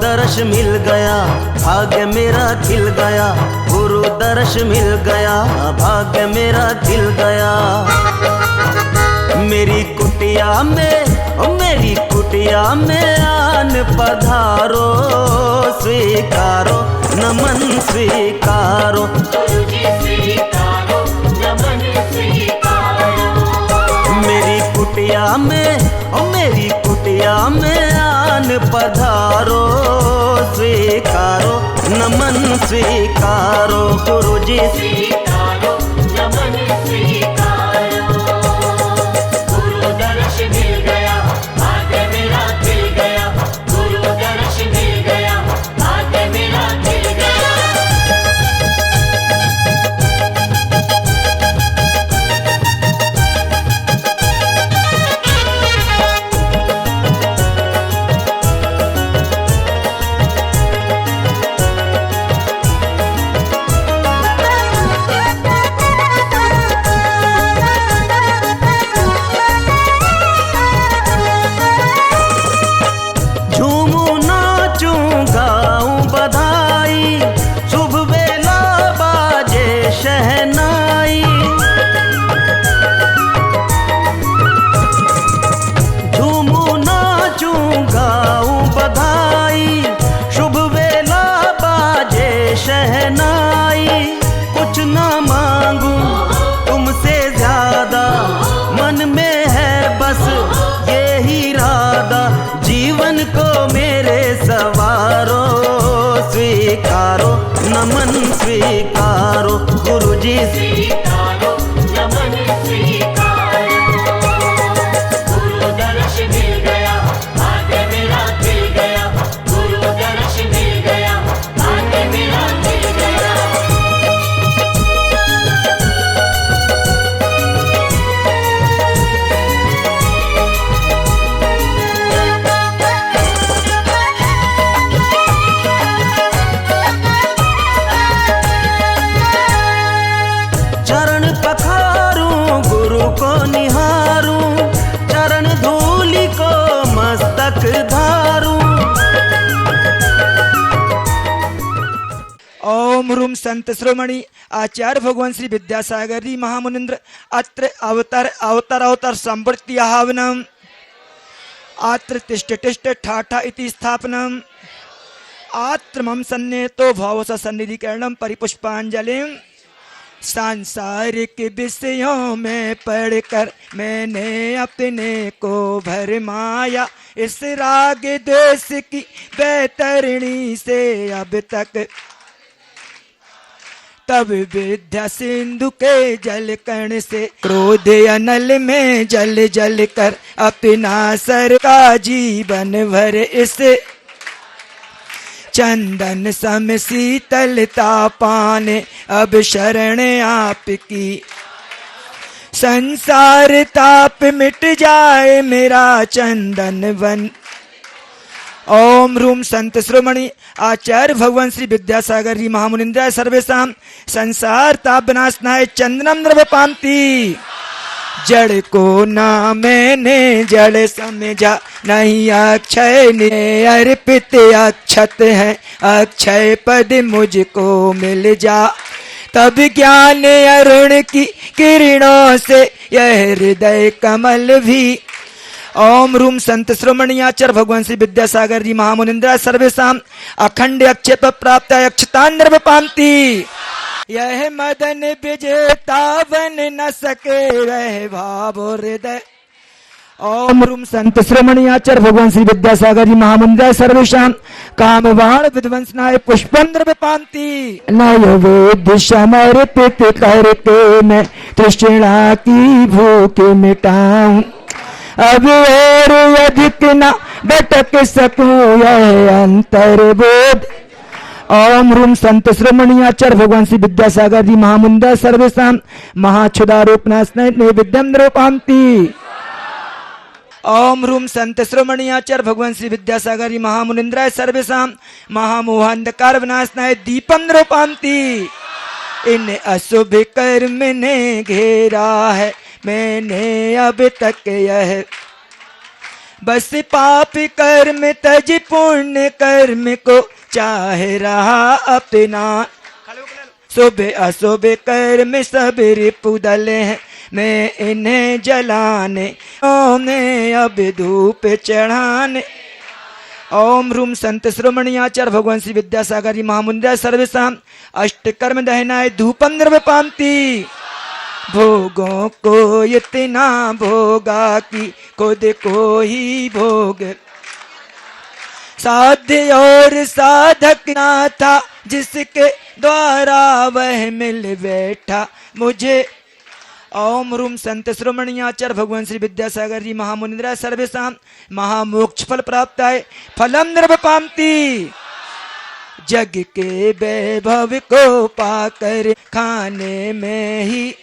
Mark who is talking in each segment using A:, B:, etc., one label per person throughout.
A: दर्श मिल गया, भाग्य मेरा खिल गया, गुरु दर्श मिल गया, भाग्य मेरा खिल गया। मेरी कुटिया में आन पधारो, स्वीकारो नमन स्वीकारो,
B: गुरुजी स्वीकारो नमन स्वीकारो।
A: मेरी कुटिया में आन पधारो, स्वीकारो नमन स्वीकारो, गुरुजी
B: स्वीकारो नमन स्वीकारो। गुरु दर्श मिल गया, भाग्य मेरा खिल गया, गुरु दर्श मिल गया, भाग्य मेरा खिल गया।
A: कुछ ना मांगू तुमसे ज्यादा, मन में है बस यही इरादा, जीवन को मेरे सवारो, स्वीकारो नमन स्वीकारो, गुरुजी
B: स्वीकारो नमन स्वीकारो। गुरु दर्श मिल गया, भाग्य मेरा खिल गया, गुरु दर्श मिल गया, भाग्य मेरा खिल गया।
A: चरण पखारूं गुरु को निहारूं, चरण धूलि को मस्तक धारूं।
C: ओम रूम संत श्रोमणी आचार्य भगवान श्री विद्यासागर जी महामुनिंद्र अत्र अवतार संवृत्ति आहावनम, आत्र तिष्ठ तिष्ठ ठाठा इति स्थापनम, आत्र मम सन्नेतो भावस सन्निधिकरणम परिपुष्पांजलिम। सांसारिक विषयों में पढ़कर मैंने अपने को भरमाया, इस राग देश की बैतरणी से अब तक, तब विद्या सिंधु के जल कण से क्रोध अनल में जल जल कर अपना सर का जीवन भर इस चंदन सम शीतलता पाने अब शरण आपकी, संसार ताप मिट जाए मेरा चंदन वन। ओम रूम संत श्रोमणी आचार्य भगवान श्री विद्यासागर जी महामुनिंद्राय सर्वेशाम संसार ताप विनाशनाय चंदनम द्रव्य पांति। जड़ को ना मैंने जड़ समझा, नहीं अक्षय ने अर्पित अक्षत है, अक्षय पद मुझको मिल जा, तब ज्ञान अरुण की किरणों से यह हृदय कमल भी। ओम रूम संत श्रोमणी आचार्य भगवान श्री विद्यासागर जी महामुनिंद्राय सर्वेशाम अखंड अक्षेप प्राप्त अक्षतांद्रव पांति। यह मदन विजेता बन न सके वह भाव हृदय। ओम रूम संत श्रोमणी आचार्य भगवान श्री विद्यासागर जी महामुनिंद्राय सर्वेशाम काम बाण विध्वंसनाय पुष्पंद्र पांति। नय वेद समर्पित करके मैं तृष्णा की भूख मिटाऊं, अब और अधिक न भटक सकूं यह अंतर्बोध। ओम रूम संत श्रोमणी आचार्य भगवान श्री विद्यासागर जी महामुनिंद्राय सर्वेशाम महाक्षुदारोपनाशनाय नैवेद्यम पांति। ओम रूम संत श्रोमणी आचार्य भगवान श्री विद्यासागर जी महामुनिंद्राय सर्वेशाम महामोहांधकार विनाशनाय दीपम पांति। इन अशुभ कर्म ने घेरा है मैंने अब तक यह बस पाप कर्म तज पुण्य कर्म को चाहे रहा अपना। शुभ अशुभ कर्म सब रिपुदल हैं, मैं इन्हें जलाने ओने अब धूप चढ़ाने। ओम रूम संत श्रोमणी आचार्य भगवान श्री विद्यासागर जी महामुंद्राय सर्वेशाम अष्टकर्म दहनाय धूपम निर्वपांति। भोगों को इतना भोगा कि खुद को ही भोग साध्य और साधक ना था, जिसके द्वारा वह मिल बैठा मुझे। ओम रूम संत श्रोमणी आचार्य भगवान श्री विद्यासागर जी महामुनिंद्राय सर्वेशाम महामोक्ष फल प्राप्त है फलम निर्वपांति। जग के वैभव को पाकर खाने में ही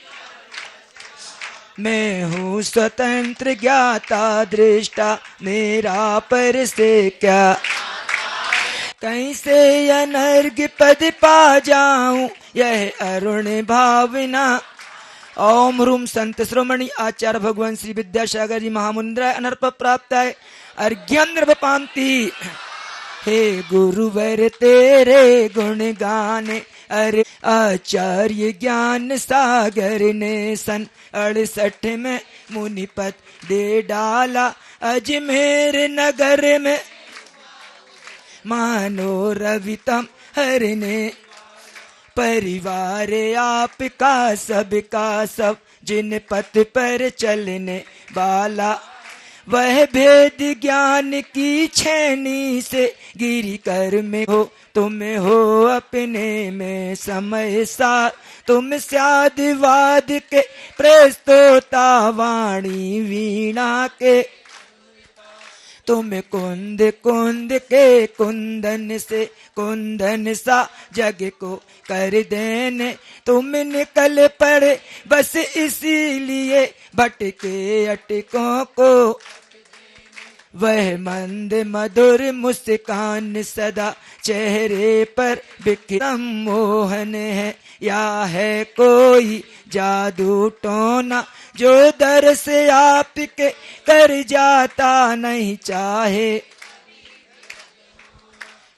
C: मैं हूँ स्वतंत्र ज्ञाता दृष्टा, मेरा पर से क्या कहीं से अनर्घ पद पा जाऊं यह अरुण भावना। ओम रूम संत श्रोमणी आचार्य भगवान श्री विद्यासागर जी महामुंद्राय अनर्प प्राप्त है अर्घ्यम निर्वपांति। हे गुरुवर तेरे गुण गाने अरे आचार्य ज्ञान सागर ने सन 68 में मुनिपत दे डाला अजमेर नगर में। मानो रवितम हरने परिवार आपका सबका सब, जिन पथ पर चलने वाला वह भेद ज्ञान की छेनी से गिरी कर में हो। तुम हो अपने में समय सा, तुम स्यादवाद के प्रस्तोता वाणी वीणा के। तुम कुंद कुंद के कुंदन से कुंदन सा जग को कर देने तुम निकल पड़े, बस इसीलिए भटके अटकों को। वह मंद मधुर मुस्कान सदा चेहरे पर बिखरम मोहन है, या है कोई जादू टोना जो दर से आपके कर जाता नहीं चाहे।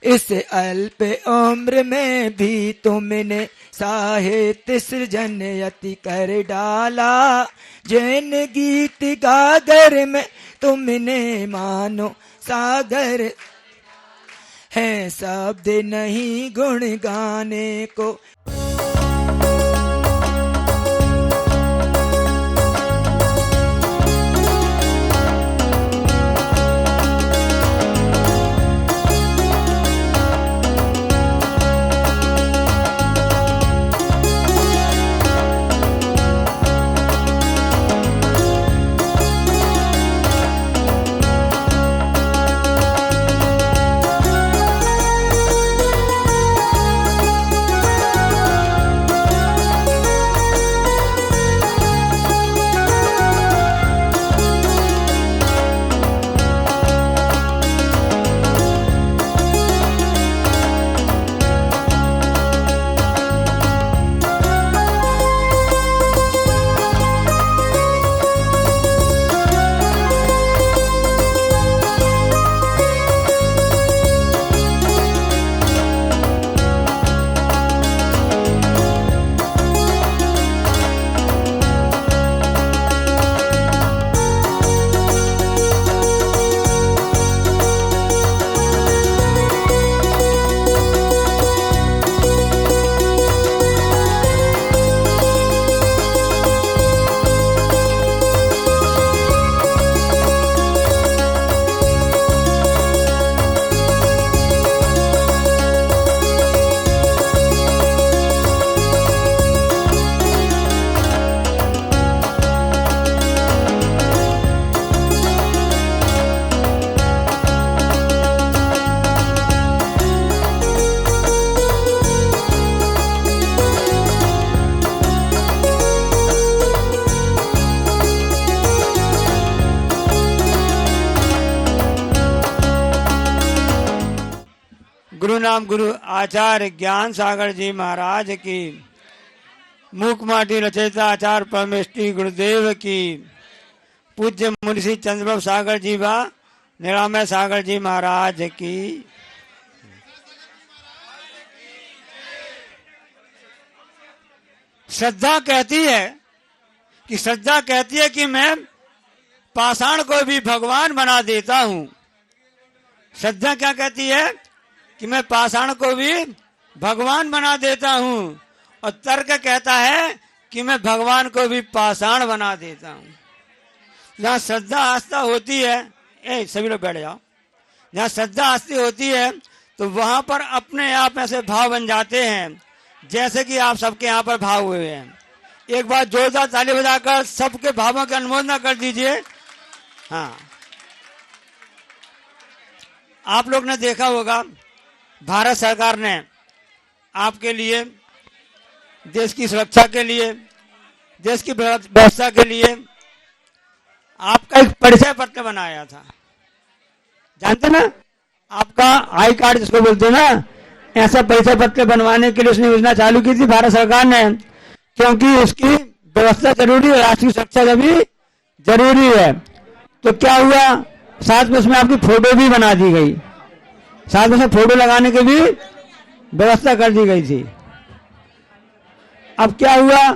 C: इस अल्प उम्र में भी तुमने साहित्य सृजन अति कर डाला। जैन गीत गागर में तुमने मानो सागर है, शब्द नहीं गुण गाने को।
D: गुरु नाम गुरु आचार्य ज्ञान सागर जी महाराज की, मूक माटी रचयिता आचार्य परमेष्टि गुरुदेव की, पूज्य मुंशी चंद्रबाबू सागर जी बा निरामय सागर जी महाराज की। श्रद्धा कहती है कि मैं पाषाण को भी भगवान बना देता हूं। श्रद्धा क्या कहती है कि मैं पाषाण को भी भगवान बना देता हूं, और तर्क कहता है कि मैं भगवान को भी पाषाण बना देता हूं। जहाँ श्रद्धा आस्था होती है, सभी लोग बैठ जाओ, जहाँ श्रद्धा आस्था होती है तो वहां पर अपने आप ऐसे भाव बन जाते हैं जैसे कि आप सबके यहाँ पर भाव हुए हैं। एक बार जोरदार ताली बजाकर सबके भावों की अनुमोदना कर दीजिए। हाँ, आप लोग ने देखा होगा भारत सरकार ने आपके लिए, देश की सुरक्षा के लिए, देश की व्यवस्था के लिए आपका एक परिचय पत्र बनाया था। जानते ना, आपका आई कार्ड जिसको बोलते हैं ना, ऐसा परिचय पत्र बनवाने के लिए उसने योजना चालू की थी भारत सरकार ने, क्योंकि उसकी व्यवस्था जरूरी है, राष्ट्रीय सुरक्षा भी जरूरी है। तो क्या हुआ, साथ में उसमें आपकी फोटो भी बना दी गई, साथ में फोटो लगाने की भी व्यवस्था कर दी गई थी। अब क्या हुआ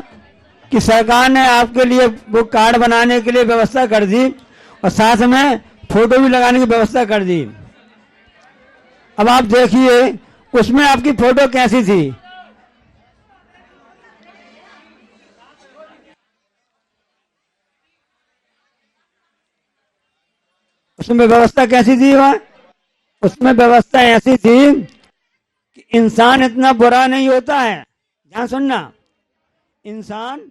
D: कि सरकार ने आपके लिए वो कार्ड बनाने के लिए व्यवस्था कर दी और साथ में फोटो भी लगाने की व्यवस्था कर दी। अब आप देखिए उसमें आपकी फोटो कैसी थी। उसमें व्यवस्था कैसी थी वहां? उसमें व्यवस्था ऐसी थी कि इंसान इतना बुरा नहीं होता है, ध्यान सुनना, इंसान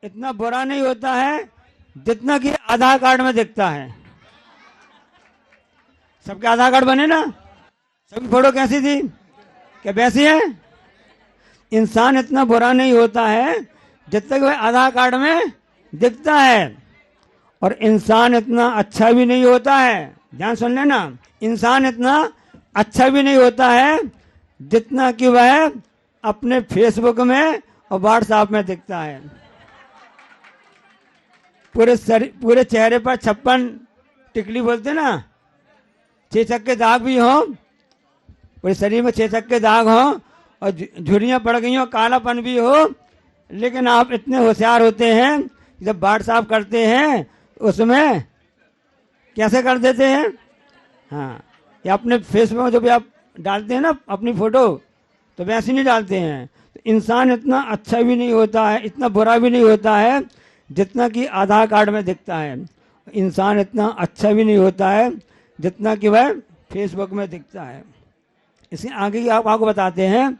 D: इतना बुरा नहीं होता है जितना कि आधार कार्ड में दिखता है। सबके आधार कार्ड बने ना, सबकी फोटो कैसी थी, क्या वैसी है? इंसान इतना बुरा नहीं होता है जितना कि वह आधार कार्ड में दिखता है, और इंसान इतना अच्छा भी नहीं होता है, ध्यान सुन लेना, इंसान इतना अच्छा भी नहीं होता है जितना कि वह अपने फेसबुक में और व्हाट्सएप में दिखता है। पूरे चेहरे पर 56 टिकली बोलते ना, 6 चक्के दाग भी हो, पूरे शरीर में 6 चक्के दाग हो और झुर्रियां पड़ गई हो, कालापन भी हो, लेकिन आप इतने होशियार होते हैं जब व्हाट्सएप करते हैं उसमें कैसे कर देते हैं, हाँ, या अपने फेसबुक में जो भी आप डालते हैं ना अपनी फोटो, तो वैसे नहीं डालते हैं। तो इंसान इतना अच्छा भी नहीं होता है, इतना बुरा भी नहीं होता है जितना कि आधार कार्ड में दिखता है। इंसान इतना अच्छा भी नहीं होता है जितना कि वह फेसबुक में दिखता है। इसके आगे की आप आपको बताते हैं,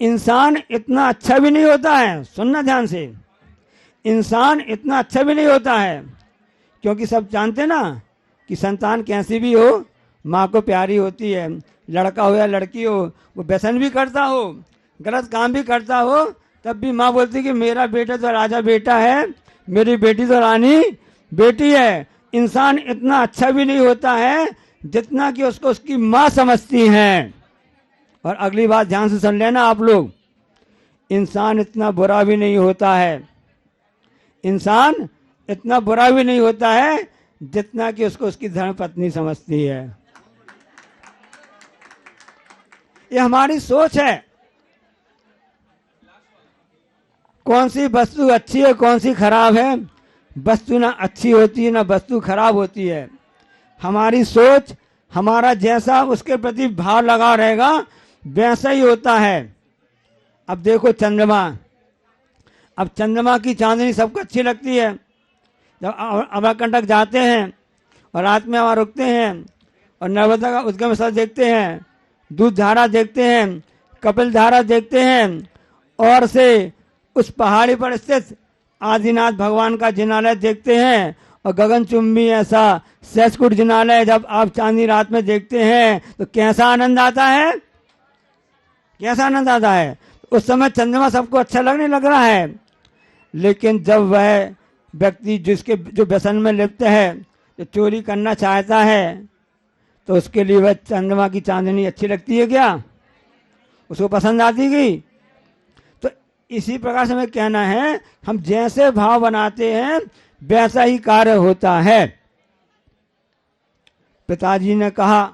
D: इंसान इतना अच्छा भी नहीं होता है, सुनना ध्यान से, इंसान इतना अच्छा भी नहीं होता है, क्योंकि सब जानते ना कि संतान कैसी भी हो माँ को प्यारी होती है, लड़का हो या लड़की हो, वो व्यसन भी करता हो, गलत काम भी करता हो, तब भी माँ बोलती कि मेरा बेटा तो राजा बेटा है, मेरी बेटी तो रानी बेटी है। इंसान इतना अच्छा भी नहीं होता है जितना कि उसको उसकी माँ समझती है। और अगली बात ध्यान से सुन लेना आप लोग, इंसान इतना बुरा भी नहीं होता है, इंसान इतना बुरा भी नहीं होता है जितना कि उसको उसकी धर्मपत्नी समझती है। ये हमारी सोच है, कौन सी वस्तु अच्छी है कौन सी खराब है। वस्तु ना अच्छी होती है ना वस्तु खराब होती है। हमारी सोच, हमारा जैसा उसके प्रति भाव लगा रहेगा वैसा ही होता है। अब देखो चंद्रमा, अब चंद्रमा की चांदनी सबको अच्छी लगती है। जब अमरकंटक जाते हैं और रात में वहाँ रुकते हैं और नर्मदा का उद्गम स्थल देखते हैं, दूध धारा देखते हैं, कपिल धारा देखते हैं, और से उस पहाड़ी पर स्थित आदिनाथ भगवान का जिनालय देखते हैं, और गगनचुंबी ऐसा सहस्कुट जिनालय जब आप चांदनी रात में देखते हैं तो कैसा आनंद आता है, कैसा आनंद आता है। उस समय चंद्रमा सबको अच्छा लगने लग रहा है, लेकिन जब वह व्यक्ति जिसके जो व्यसन में लिप्त है, जो चोरी करना चाहता है, तो उसके लिए वह चंद्रमा की चांदनी अच्छी लगती है क्या, उसको पसंद आती गई। तो इसी प्रकार से हमें कहना है, हम जैसे भाव बनाते हैं वैसा ही कार्य होता है। पिताजी ने कहा,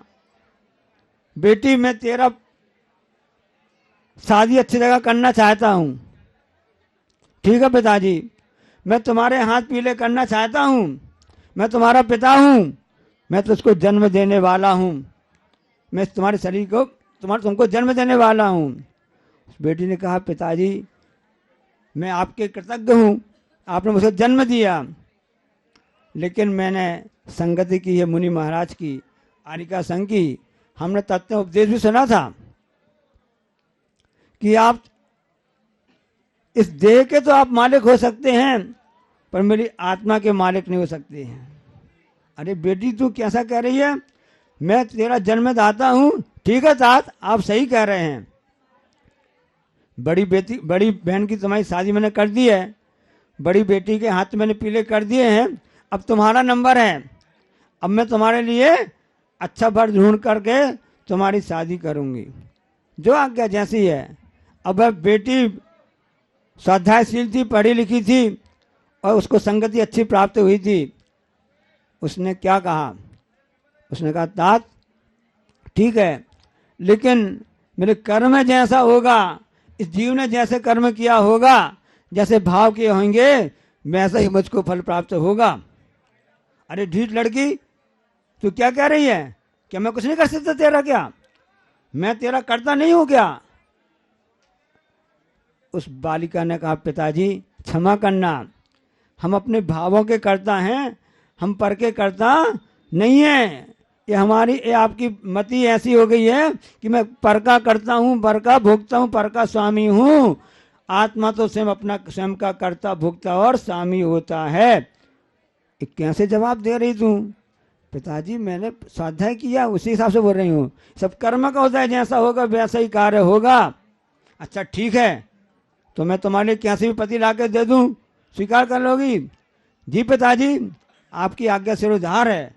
D: बेटी मैं तेरा शादी अच्छी जगह करना चाहता हूँ। ठीक है पिताजी, मैं तुम्हारे हाथ पीले करना चाहता हूँ, मैं तुम्हारा पिता हूँ, मैं तुझको जन्म देने वाला हूँ, मैं तुम्हारे शरीर को तुमको जन्म देने वाला हूँ। उस बेटी ने कहा, पिताजी मैं आपके कृतज्ञ हूँ, आपने मुझे जन्म दिया, लेकिन मैंने संगति की है मुनि महाराज की, आरिका संघ की, हमने तत्व उपदेश भी सुना था कि आप इस देह के तो आप मालिक हो सकते हैं, पर मेरी आत्मा के मालिक नहीं हो सकते हैं। अरे बेटी तू कैसा कह रही है, मैं तेरा जन्मदाता हूँ। ठीक है तात, आप सही कह रहे हैं, बड़ी बहन की तुम्हारी शादी मैंने कर दी है, बड़ी बेटी के हाथ मैंने पीले कर दिए हैं, अब तुम्हारा नंबर है, अब मैं तुम्हारे लिए अच्छा वर ढूंढ करके तुम्हारी शादी करूंगी, जो आज्ञा जैसी है। अब बेटी स्वाध्यायशील थी, पढ़ी लिखी थी और उसको संगति अच्छी प्राप्त हुई थी। उसने क्या कहा, उसने कहा तात ठीक है, लेकिन मेरे कर्म जैसा होगा, इस जीव ने जैसे कर्म किया होगा, जैसे भाव किए होंगे, वैसा ही मुझको फल प्राप्त होगा। अरे ढीठ लड़की, तू क्या कह रही है, क्या मैं कुछ नहीं कर सकता तेरा, क्या मैं तेरा करता नहीं हूं क्या? उस बालिका ने कहा, पिताजी क्षमा करना, हम अपने भावों के करता हैं, हम पर के करता नहीं है। ये आपकी मति ऐसी हो गई है कि मैं पर का करता हूँ, पर का भोगता हूँ, पर का स्वामी हूँ। आत्मा तो स्वयं का करता भोगता और स्वामी होता है। कैसे जवाब दे रही तू? पिताजी मैंने स्वाध्याय किया, उसी हिसाब से बोल रही हूँ। सब कर्म का होता है, जैसा होगा वैसा ही कार्य होगा। अच्छा ठीक है, तो मैं तुम्हारे लिए कैसे भी पति ला के दे दूँ, स्वीकार कर लोगी? जी पिताजी, आपकी आज्ञा सिरोधार है।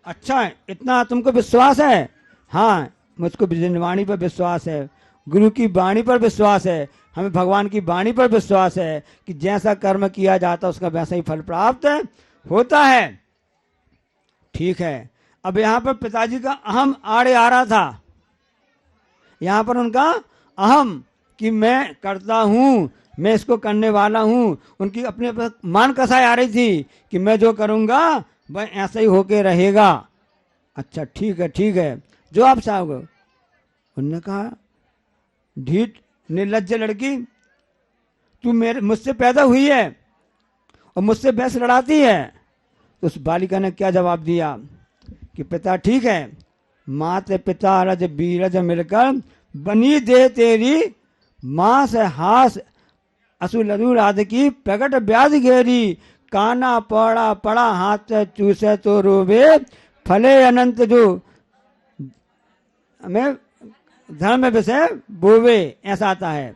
D: अच्छा है, इतना तुमको विश्वास है? हाँ, मुझको वाणी पर विश्वास है, गुरु की वाणी पर विश्वास है, हमें भगवान की वाणी पर विश्वास है कि जैसा कर्म किया जाता उसका वैसा ही फल प्राप्त होता है। ठीक है, अब यहाँ पर पिताजी का अहम आड़े आ रहा था, यहाँ पर उनका अहम कि मैं करता हूँ, मैं इसको करने वाला हूँ, उनकी अपने मान कसाई आ रही थी कि मैं जो करूँगा वह ऐसा ही होके रहेगा। अच्छा ठीक है, जो आप चाहोगे। उन्होंने कहा, ढीठ निर्लज्ज लड़की, तू मुझसे पैदा हुई है और मुझसे बहस लड़ाती है। तो उस बालिका ने क्या जवाब दिया कि पिता ठीक है, मात पिता रज बीरज मिलकर बनी दे तेरी, मांस हास असुलरूर आदि की प्रकट व्याधि घेरी, काना पड़ा पड़ा हाथ चूसे तो रोवे, फले अनंत जो हमें धर्म विषय बोवे। ऐसा आता है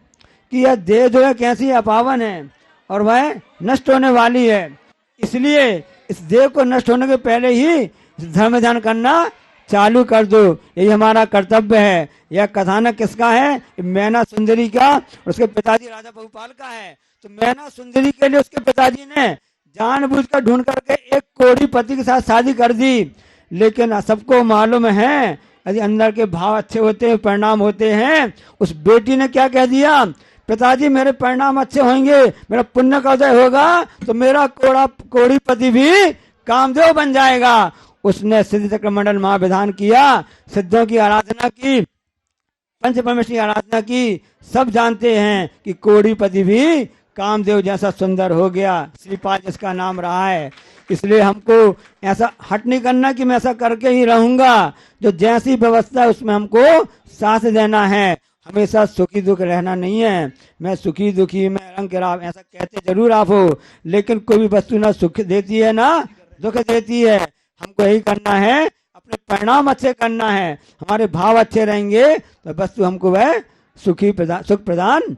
D: कि यह देह जो है कैसी अपावन है और वह नष्ट होने वाली है, इसलिए इस देह को नष्ट होने के पहले ही धर्म ध्यान करना चालू कर दो। यही हमारा कर्तव्य है। यह कथानक किसका है? मैना सुंदरी का और उसके पिताजी राजा बहुपाल का है। तो मैना सुंदरी के लिए उसके पिताजी ने जानबूझकर ढूंढ करके एक कोढ़ी पति के साथ शादी कर दी। लेकिन सबको मालूम है यदि अंदर के भाव अच्छे होते हैं, परिणाम होते हैं। उस बेटी ने क्या कह दिया, पिताजी मेरे परिणाम अच्छे होंगे, मेरा पुण्य का उदय होगा तो मेरा कोढ़ी पति भी कामदेव बन जाएगा। उसने सिद्ध चक्र मंडल महाविधान किया, सिद्धों की आराधना की, पंच परमेश्वर की आराधना की। सब जानते हैं कि कोढ़ीपति भी कामदेव जैसा सुंदर हो गया। श्रीपाद जिसका नाम रहा है। इसलिए हमको ऐसा हट नहीं करना कि मैं ऐसा करके ही रहूंगा। जो जैसी व्यवस्था है उसमें हमको साथ देना है। हमेशा सुखी दुख रहना नहीं है। मैं सुखी दुखी, मैं रंग राव, ऐसा कहते जरूर आप हो, लेकिन कोई भी वस्तु ना सुख देती है ना दुख देती है। हमको यही करना है, अपने परिणाम अच्छे करना है। हमारे भाव अच्छे रहेंगे तो वस्तु हमको वह सुख प्रदान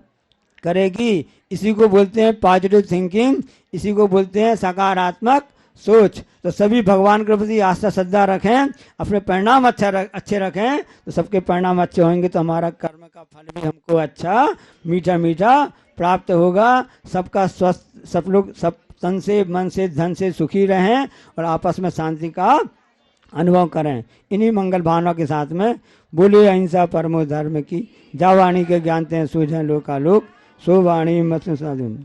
D: करेगी। इसी को बोलते हैं पॉजिटिव थिंकिंग, इसी को बोलते हैं सकारात्मक सोच। तो सभी भगवान के प्रति आस्था श्रद्धा रखें, अपने परिणाम अच्छे रखें, तो सबके परिणाम अच्छे होंगे तो हमारा कर्म का फल भी हमको अच्छा मीठा मीठा प्राप्त होगा। सबका स्वस्थ, सब लोग सब तन से मन से धन से सुखी रहें और आपस में शांति का अनुभव करें। इन्हीं मंगल भावना के साथ में बोले अहिंसा परमो धर्म की, जा वाणी के ज्ञानते हैं सूझें लोकालोक, सो वाणी मत साधु।